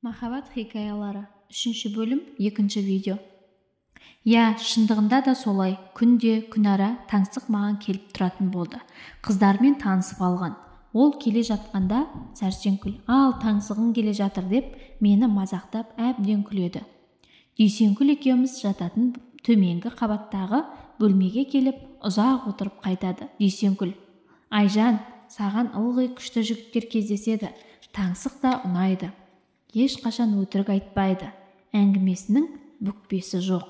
Махаббат хикаялары 3 бөлім 2 видео. Я, шындығында да солай, күнде күнара таңсық маған келіп тұратын болды. Қыздармен танысып алған. Ол келе жатқанда Сәрсенкүл, ал таңсығың келе жатыр деп, мені мазақтап әбден күледі. Дүйсенкүл екеуміз жататын төменгі қабаттағы бөлмеге келіп, ұзақ отырып қайтады. Дүйсенкүл: Айжан, саған ылғи күшті жігіттер кездеседі. Таңсық да ұнайды. Ешқашан өтірік айтпайды. Әңгімесінің бүкпесі жоқ.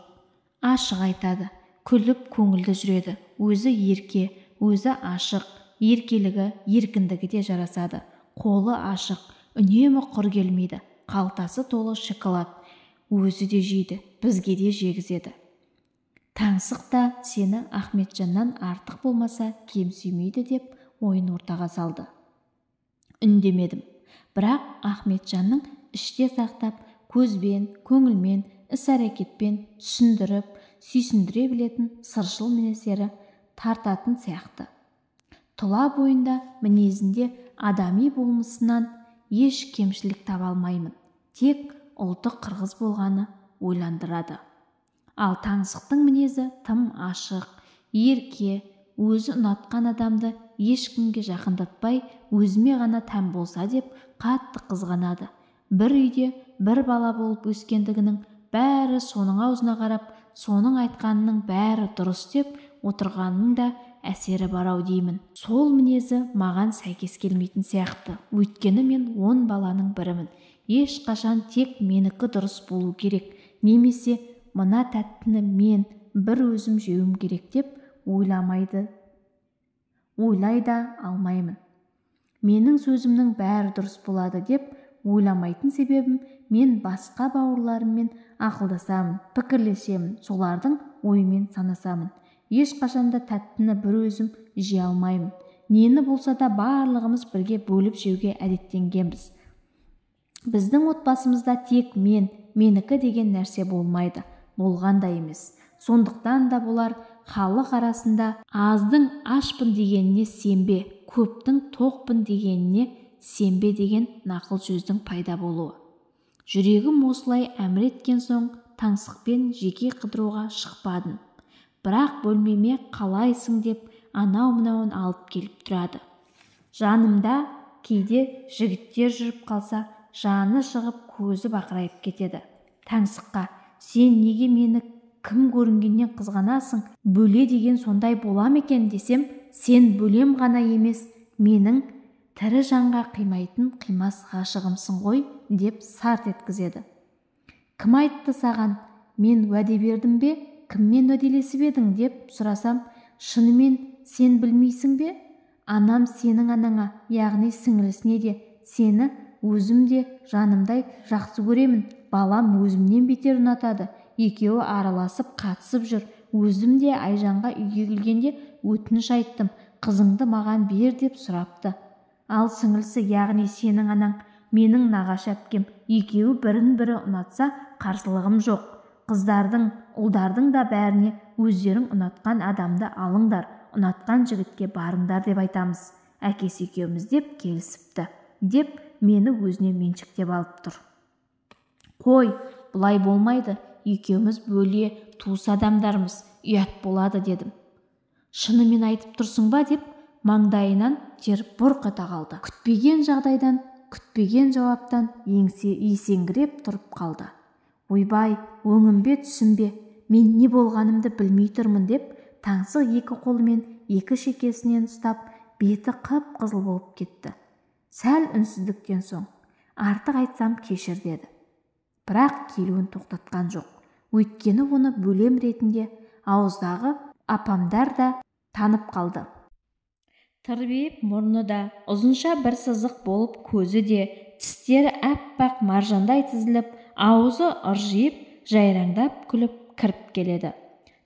Ашық айтады. Күліп көңілді жүреді. Өзі ерке, өзі ашық. Еркелігі, еркіндігі де жарасады. Қолы ашық, үнемі құр келмейді. Қалтасы толы шоколад. Өзі де жейді, бізге де жегізеді. Таңсық та сені Ахметжаннан артық болмаса кем сүймейді деп ойын ортаға салды. Үндемедім. Бірақ Ахметжанның іште сақтап, көзбен, көңілмен, іс-әрекетпен түсіндіріп, сүйсіндіре білетін сыршыл мінездері тартатын сияқты. Тұла бойында, мінезінде адами болмысынан еш кемшілік таба алмаймын. Тек ұлты қырғыз болғаны ойландырады. Ал таңсықтың мінезі тым ашық, ерке, өзі ұнатқан адамды ешкімге жақындатпай, өзіме ғана тән болса деп қатты қызғанады. Бір үйде бір бала болып өскендігінің бәрі соның аузына қарап, соның айтқанының бәрі дұрыс деп отырғанның да әсері барау деймін. Сол мінезі маған сәйкес келмейтін сияқты. Өйткені мен 10 баланың бірімін. Ешқашан тек менікі дұрыс болу керек, немесе мына тәттіні мен бір өзім жеуім керек деп ойлай да алмаймын. Менің сөзімнің бәрі дұрыс болады деп ойламайтын себебім, мен басқа бауырларыммен ақылдасамын, пікірлесемін, солардың ойымен санасамын. Ешқашанда тәттіні бір өзім жей алмаймын. Нені болса да барлығымыз бірге бөліп жеуге әдеттенгенбіз. Біздің отбасымызда тек менікі деген нәрсе болмайды, болған да емес. Сондықтан да болар, халық арасында аздың ашпын дегеніне сенбе, көптің тоқпын дегеніне сенбе деген нақыл сөздің пайда болуы. Жүрегім осылай әмір еткен соң таңсықпен жеке қыдыруға шықпадым. Бірақ бөлмеме қалайсың деп анау-мынауын алып келіп тұрады. Жанымда кейде жігіттер жүріп қалса, жаны шығып көзі бақырайып кетеді. Таңсыққа: сен неге мені кім көрінгеннен қызғанасың? Бөле деген сондай болам екен десем, сен бөлем ғана емес, менің тірі жанға қимайтын қимас ғашығымсың ғой деп сарт еткізеді. Кім айтты саған? Мен уәде бердім бе? Кіммен уәделесіп едің деп сұрасам, шынымен сен білмейсің бе? Анам сенің анаңа, яғни сіңілісіне де, сені өзім де жанымдай жақсы көремін. Балам өзімнен бетер ұнатады. Екеуі араласып қатысып жүр. Өзім де Айжанға үйге келгенде өтініш айттым. Қызыңды маған бер деп сұрапты. Ал сіңілісі, яғни сенің анаң, менің нағашы әпкем, екеуі бірін-бірі ұнатса қарсылығым жоқ. Қыздардың, ұлдардың да бәріне өздерің ұнатқан адамды алыңдар, ұнатқан жігітке барыңдар деп айтамыз. Әкесі екеуміз деп келісіпті, деп мені өзіне меншіктеп алып тұр. Қой, бұлай болмайды, екеуміз бөле туыс адамдармыз, ұят болады дедім. Шынымен айтып тұрсың ба деп маңдайынан тер бұрқ ете қалды. Күтпеген жағдайдан, күтпеген жауаптан есеңгіреп тұрып қалды. Ойбай, өңім бе түсім бе, мен не болғанымды білмей тұрмын деп, таңсық екі қолымен екі шекесінен ұстап, беті қып-қызыл болып кетті. Сәл үнсіздіктен соң: артық айтсам кешір деді. Бірақ келуін тоқтатқан жоқ. Өйткені оны бөлем ретінде ауыздағы апамдар да танып қалды. Тырбиып мұрны да ұзынша бір сызық болып, көзі де, тістері әппақ маржандай тізіліп, аузы ыржиып, жайраңдап күліп кіріп келеді.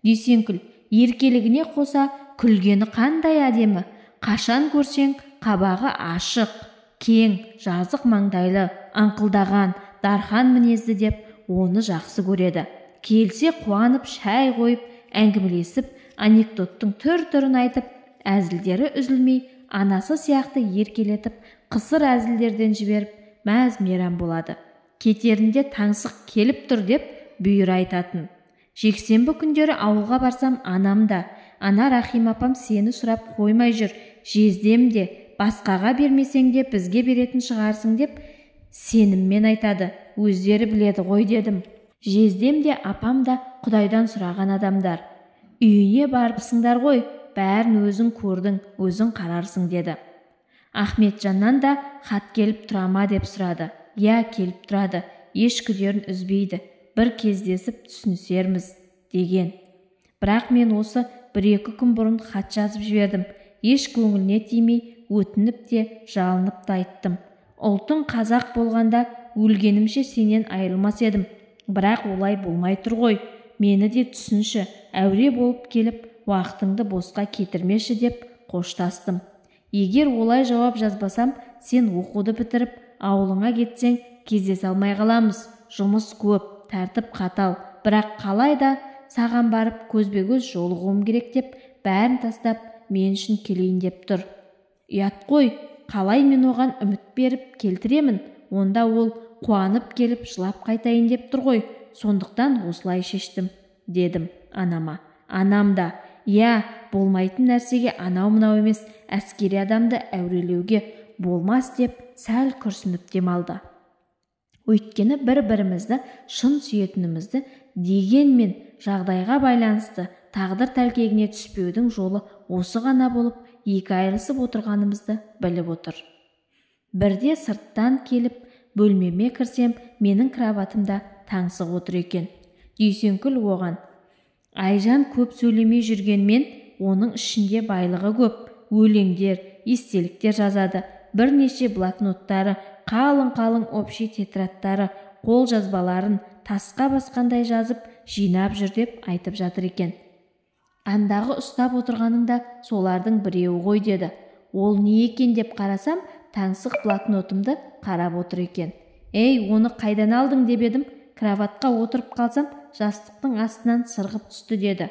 Дүйсенкүл еркелігіне қоса күлгені қандай әдемі. Қашан көрсең қабағы ашық, кең, жазық маңдайлы, аңқылдаған, дархан мінезді деп оны жақсы көреді. Келсе қуанып шай қойып, әңгімелесіп, анекдоттың түр-түрін айтып, әзілдері үзілмей, анасы сияқты еркелетіп, қысыр әзілдерден жіберіп, мәз-мейрам болады. кетерінде таңсық келіп тұр деп бұйыр айтатын. Жексенбі күндері ауылға барсам, анам да, ана Рахим апам сені сұрап қоймай жүр, жездем де, басқаға бермесең де бізге беретін шығарсың деп сеніммен айтады, өздері біледі ғой дедім. Жездем де, апам да Құдайдан сұраған адамдар. Үйіне барыпсыңдар ғой, бәрін өзің көрдің, өзің қарарсың деді. Ахметжаннан да хат келіп тұрама деп сұрады. Я, келіп тұрады, еш күдерін үзбейді, бір кездесіп түсінісерміз деген. Бірақ мен осы 1-2 күн бұрын хат жазып жібердім. Еш көңіліне тимей, өтініп те, жалынып та айттым. Ұлтың қазақ болғанда өлгенімше сенен айырылмас едім. Бірақ олай болмай тұр ғой. Мені де түсінші, әуре болып келіп, уақытыңды босқа кетірмеші деп қоштастым. Егер олай жауап жазбасам, сен оқуды бітіріп, ауылыңа кетсең, кездесе алмай қаламыз. Жұмыс көп, тәртіп қатал, бірақ қалай да саған барып көзбе-көз жолығуым керек деп, бәрін тастап, мен үшін келейін деп тұр. Ұят қой, қалай мен оған үміт беріп келтіремін? Онда ол қуанып келіп жылап қайтайын деп тұр ғой. Сондықтан осылай шештім, дедім анама. Анам да, я, болмайтын нәрсеге анау-мынау емес, әскери адамды әурелеуге болмас деп сәл күрсініп демалды. Өйткені бір-бірімізді шын сүйетінімізді дегенмен жағдайға байланысты тағдыр тәлкегіне түспеудің жолы осы ғана болып, екі айырылысып отырғанымызды біліп отыр. Бірде сырттан келіп, бөлмеме кірсем, менің кроватымда таңсық отыр екен. Дүйсенкүл оған: Айжан көп сөйлемей жүргенмен, оның ішінде байлығы көп, өлеңдер, естеліктер жазады, бірнеше блокноттары, қалың-қалың общий тетрадтары, қол жазбаларын тасқа басқандай жазып, жинап жүр деп айтып жатыр екен. Андағы ұстап отырғаныңда солардың біреуі ғой деді. Ол не екен деп қарасам, таңсық блокнотымды қарап отыр екен. Ей, оны қайдан алдың деп едім, кроватқа отырып қалсам, жастықтың астынан сырғып түсті деді.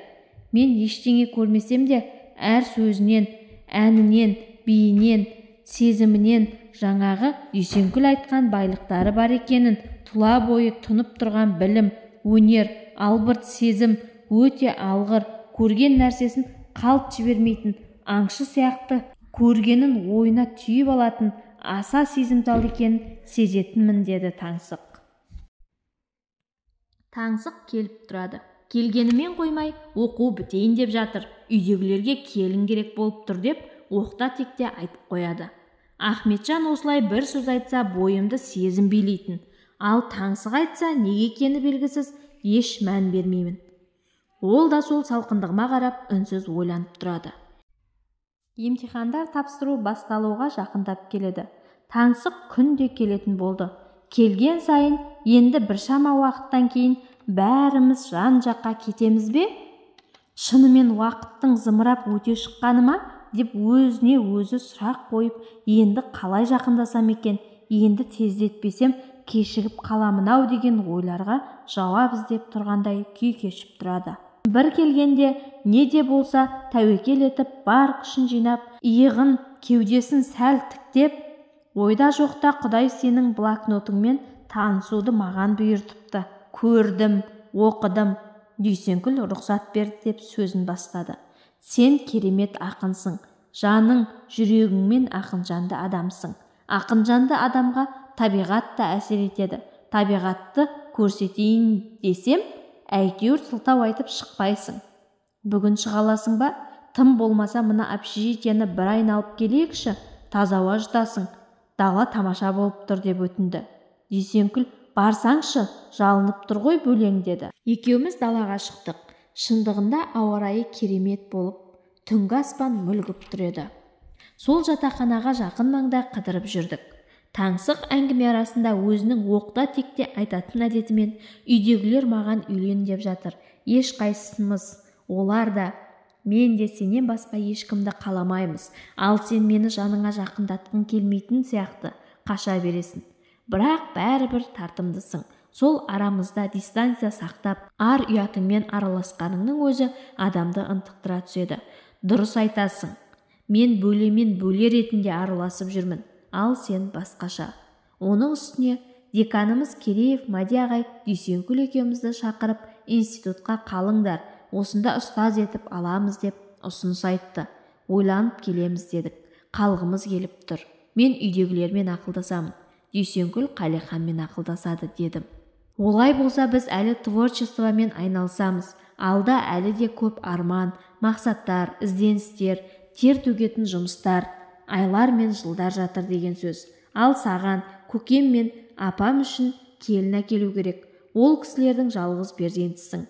Мен ештеңе көрмесем де, әр сөзінен, әнінен, биінен, сезімінен жаңағы Дүйсенкүл айтқан байлықтары бар екенін, тұла бойы тұнып тұрған білім, өнер, албырт сезім, өте алғыр, көрген нәрсесін қалт жібермейтін, аңшы сияқты көргенін ойына түйіп алатын аса сезімтал екенін сезетінмін, деді таңсық. Таңсық келіп тұрады. Келгенімен қоймай, оқу бітейін деп жатыр. Үйдегілерге келін керек болып тұр деп, оқта-текте айтып қояды. Ахметжан осылай бір сөз айтса, бойымды сезім билейтін. Ал таңсық айтса, неге екені белгісіз, еш мән бермеймін. Ол да сол салқындығыма қарап, үнсіз ойланып тұрады. Емтихандар тапсыру басталуға жақындап келеді. Таңсық күнде келетін болды. Келген сайын, енді біршама уақыттан кейін бәріміз жан-жаққа кетеміз бе? Шынымен уақыттың зымырап өте шыққаны ма? Деп өзіне өзі сұрақ қойып, енді қалай жақындасам екен, енді тездетпесем кешігіп қаламын-ау деген ойларға жауап іздеп тұрғандай күй кешіп тұрады. Бір келгенде не де болса тәуекел етіп, бар күшін жинап, иығын, кеудесін сәл тіктеп, ойда жоқта Құдай сенің блокнотыңмен танысуды маған бұйыртыпты. Көрдім, оқыдым. Дүйсенкүл рұқсат берді деп сөзін бастады. Сен керемет ақынсың. Жаның, жүрегіңмен ақынжанды адамсың. Ақынжанды адамға табиғат та әсер етеді. Табиғатты көрсетейін десем, әйтеуір сылтау айтып шықпайсың. Бүгін шығаласың ба? Тым болмаса мына общежитияны бір айналып келейікші, таза ауа жұтасың. Дала тамаша болып тұр деп өтінді. Дүйсенкүл: барсаңшы, жалынып тұр ғой бөлең, деді. Екеуміз далаға шықтық. Шындығында ауа райы керемет болып, түнгі аспан мүлгіп тұр еді. Сол жатақханаға жақын маңда қыдырып жүрдік. Таңсық әңгіме арасында өзінің оқта-текте айтатын әдетімен, үйдегілер маған үйлен деп жатыр. Еш қайсымыз, олар да, мен де сенен басқа ешкімді қаламаймыз. Ал сен мені жаныңа жақындатқың келмейтін сияқты қаша бересің. Бірақ бәрібір тартымдысың. Сол арамызда дистанция сақтап, ар ұятыңмен араласқаныңның өзі адамды ынтықтыра түседі. Дұрыс айтасың. Мен бөле ретінде араласып жүрмін. Ал сен басқаша. Оның үстіне деканымыз Кереев Мади ағай Дүйсенкүл екеумізді шақырып институтқа қалыңдар, осында ұстаз етіп аламыз деп ұсыныс айтты. Ойланып келеміз дедік. Қалғымыз келіп тұр. Мен үйдегілермен ақылдасамын. Дүйсенкүл Қалиханмен ақылдасады дедім. Олай болса біз әлі творчествомен айналысамыз. Алда әлі де көп арман, мақсаттар, ізденістер, тер төгетін жұмыстар, айлар мен жылдар жатыр деген сөз. Ал саған, көкем мен апам үшін келін әкелу керек. Ол кісілердің жалғыз перзентісің.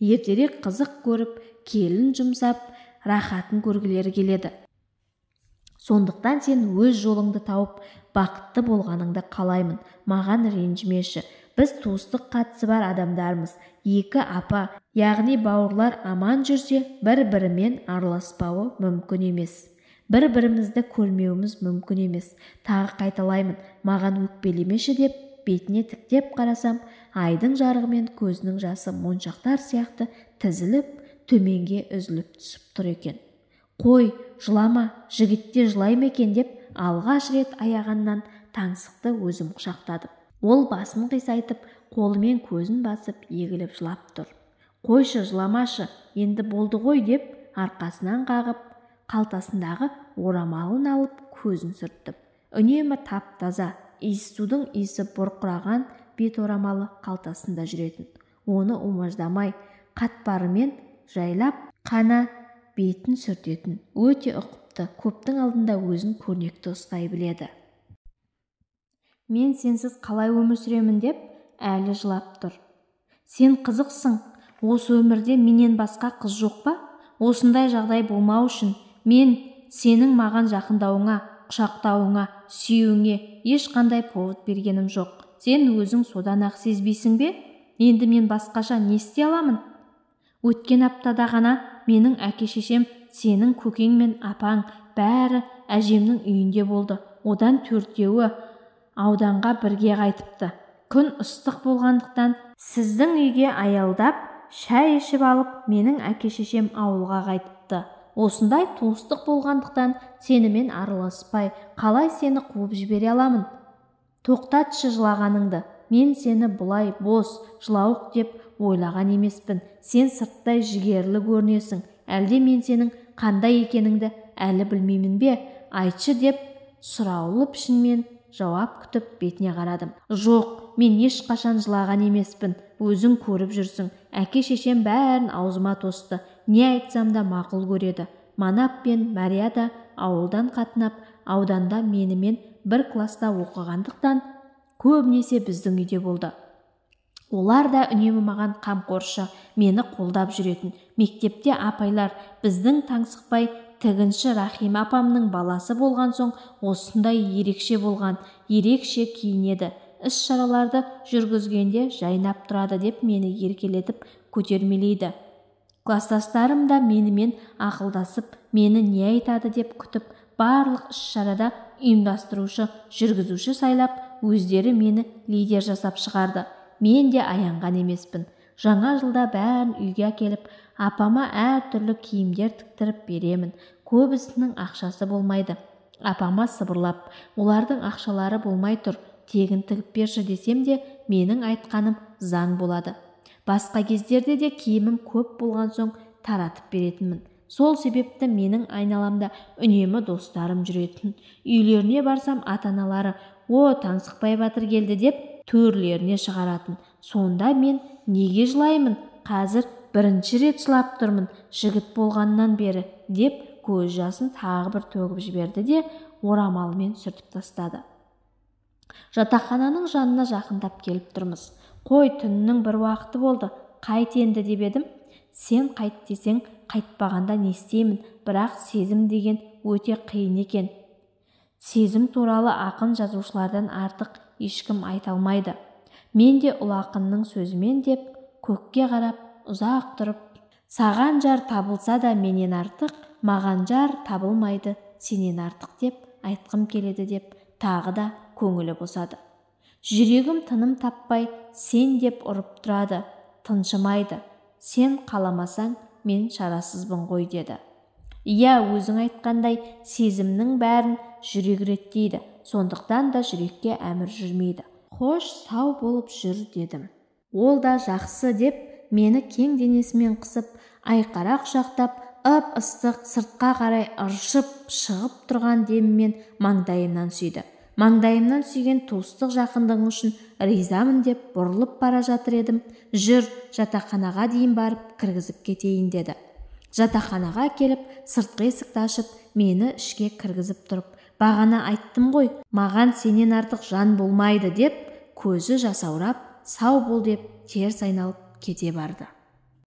Ертерек қызық көріп, келін жұмсап, рахатын көргілері келеді. Сондықтан сен өз жолыңды тауып, бақытты болғаныңды қалаймын. Маған ренжімеші. Біз туыстық қатысы бар адамдармыз. Екі апа, яғни бауырлар аман жүрсе, бір-бірімен араласпауы мүмкін емес. Бір-бірімізді көрмеуіміз мүмкін емес. Тағы қайталаймын, маған өкпелемеші деп, бетіне тіктеп қарасам, айдың жарығымен көзінің жасы моншақтар сияқты тізіліп, төменге үзіліп түсіп тұр екен. Қой, жылама, жігітте жылай ма екен деп, алғаш рет аяғаннан таңсықты өзім құшақтадым. Ол басын қисайтып, қолымен көзін басып, егіліп жылап тұр. Қойшы, жыламашы, енді болды ғой деп, арқасынан қағып, қалтасындағы орамалын алып, көзін сүрттім. Үнемі тап-таза, иіссудың иісі бұрқыраған бет орамалы қалтасында жүретін. Оны умаждамай, қатпарымен жайлап қана бетін сүртетін. Өте ұқыпты, көптің алдында өзін көрнекті ұстай біледі. Мен сенсіз қалай өмір сүремін деп, әлі жылап тұр. Сен қызықсың, осы өмірде менен басқа қыз жоқ па? Осындай жағдай болмау үшін мен сенің маған жақындауыңа, құшақтауыңа, сүюіңе ешқандай повод бергенім жоқ. Сен өзің содан ақ сезбейсің бе? Енді мен басқаша не істей аламын? Өткен аптада ғана менің әке-шешем, сенің көкең мен апаң бәрі әжемнің үйінде болды. Одан 4-еуі ауданға бірге қайтыпты. Күн ыстық болғандықтан сіздің үйге аялдап, шай ішіп алып, менің әке-шешем ауылға қайтыпты. Осындай туыстық болғандықтан сенімен араласпай, қалай сені қуып жібере аламын? Тоқтатшы жылағаныңды. Мен сені бұлай бос, жылауық деп ойлаған емеспін. Сен сырттай жігерлі көрінесің. Әлде мен сенің қандай екеніңді әлі білмеймін бе? Айтшы деп сұраулы пішінмен жауап күтіп бетіне қарадым. Жоқ, мен ешқашан жылаған емеспін. Өзің көріп жүрсің. Әке-шешем бәрін аузыма тосты. Не айтсам да мақұл көреді. Манап пен Мария да ауылдан қатынап, ауданда менімен бір класста оқығандықтан көбінесе біздің үйде болды. Олар да үнемі маған қамқоршы, мені қолдап жүретін. Мектепте апайлар біздің таңсықпай тігінші Рахима апамның баласы болған соң осындай ерекше болған, ерекше киінеді. Іс-шараларды жүргізгенде жайнап тұрады деп мені еркелетіп көтермелейді. Кластастарым да менімен ақылдасып, мені не айтады деп күтіп, барлық іс-шарада ұйымдастырушы, жүргізуші сайлап, өздері мені лидер жасап шығарды. Мен де аянған емеспін. Жаңа жылда бәрін үйге әкеліп, апама әртүрлі киімдер тіктіріп беремін. Көбісінің ақшасы болмайды. Апама сыбырлап, олардың ақшалары болмай тұр, тегін тігіп берші десем де, менің айтқаным заң болады. Басқа кездерде де киімім көп болған соң таратып беретінмін. Сол себепті менің айналамда үнемі достарым жүретін. Үйлеріне барсам ата-аналары, «О, Таңсықбай батыр келді» деп төрлеріне шығаратын. Сонда мен неге жылаймын? Қазір бірінші рет жылап тұрмын, жігіт болғаннан бері, деп көз жасын тағы бір төгіп жіберді де орамалымен сүртіп тастады. Жатақхананың жанына жақындап келіп тұрмыз. Қой, түннің бір уақыты болды, қайт енді деп едім. Сен қайт десең, қайтпағанда не істеймін, бірақ сезім деген өте қиын екен. Сезім туралы ақын жазушылардан артық ешкім айта алмайды. Мен де ұлы ақынның сөзімен деп көкке қарап ұзақ тұрып, саған жар табылса да менен артық, маған жар табылмайды сенен артық деп айтқым келеді деп тағы да көңілі босады. Жүрегім тыным таппай сен деп ұрып тұрады, тыншымайды. Сен қаламасаң мен шарасызбын ғой деді. Иә, өзің айтқандай сезімнің бәрін жүрек реттейді. Сондықтан да жүрекке әмір жүрмейді. Хош, сау болып жүр дедім. Ол да жақсы деп мені кең денесімен қысып, айқара құшақтап, ып-ыстық сыртқа қарай ыршып шығып тұрған демімен маңдайымнан сүйді. Маңдайымнан сүйген туыстық жақындығың үшін ризамын деп бұрылып бара жатыр едім. Жүр, жатақханаға дейін барып кіргізіп кетейін деді. Жатақханаға келіп, сыртқы есікті ашып, мені ішке кіргізіп тұрып, бағана айттым ғой, маған сенен артық жан болмайды деп, көзі жасаурап, сау бол деп теріс айналып кете барды.